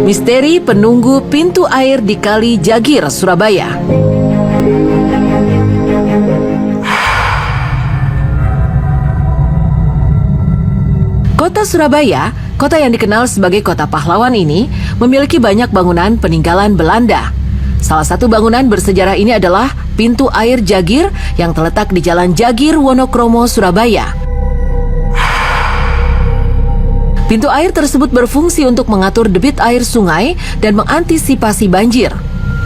Misteri penunggu pintu air di Kali Jagir, Surabaya. Kota Surabaya, kota yang dikenal sebagai kota pahlawan ini, memiliki banyak bangunan peninggalan Belanda. Salah satu bangunan bersejarah ini adalah pintu air Jagir yang terletak di Jalan Jagir, Wonokromo, Surabaya. Pintu air tersebut berfungsi untuk mengatur debit air sungai dan mengantisipasi banjir.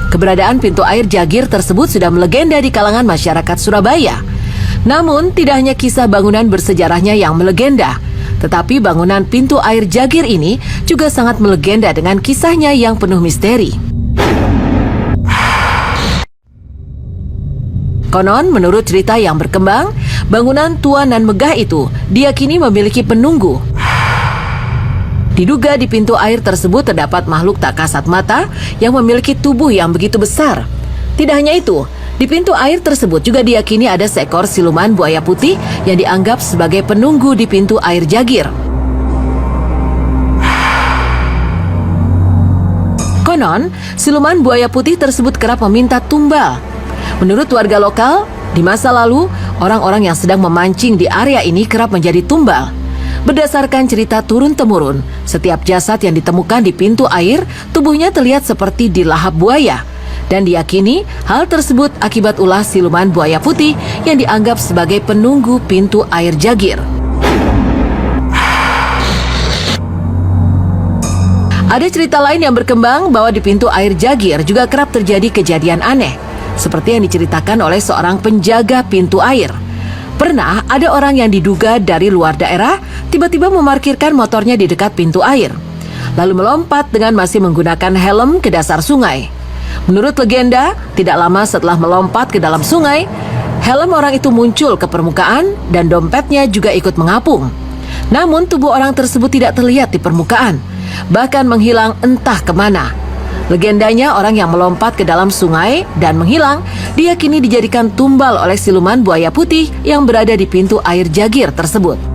Keberadaan pintu air Jagir tersebut sudah melegenda di kalangan masyarakat Surabaya. Namun, tidak hanya kisah bangunan bersejarahnya yang melegenda, tetapi bangunan pintu air Jagir ini juga sangat melegenda dengan kisahnya yang penuh misteri. Konon, menurut cerita yang berkembang, bangunan tua nan megah itu diyakini memiliki penunggu. Diduga di pintu air tersebut terdapat makhluk tak kasat mata yang memiliki tubuh yang begitu besar. Tidak hanya itu, di pintu air tersebut juga diyakini ada seekor siluman buaya putih yang dianggap sebagai penunggu di pintu air Jagir. Konon, siluman buaya putih tersebut kerap meminta tumbal. Menurut warga lokal, di masa lalu, orang-orang yang sedang memancing di area ini kerap menjadi tumbal. Berdasarkan cerita turun-temurun, setiap jasad yang ditemukan di pintu air, tubuhnya terlihat seperti dilahap buaya. Dan diyakini hal tersebut akibat ulah siluman buaya putih yang dianggap sebagai penunggu pintu air Jagir. Ada cerita lain yang berkembang bahwa di pintu air Jagir juga kerap terjadi kejadian aneh, seperti yang diceritakan oleh seorang penjaga pintu air. Pernah ada orang yang diduga dari luar daerah tiba-tiba memarkirkan motornya di dekat pintu air, lalu melompat dengan masih menggunakan helm ke dasar sungai. Menurut legenda, tidak lama setelah melompat ke dalam sungai, helm orang itu muncul ke permukaan dan dompetnya juga ikut mengapung. Namun tubuh orang tersebut tidak terlihat di permukaan, bahkan menghilang entah kemana. Legendanya orang yang melompat ke dalam sungai dan menghilang diyakini dijadikan tumbal oleh siluman buaya putih yang berada di pintu air Jagir tersebut.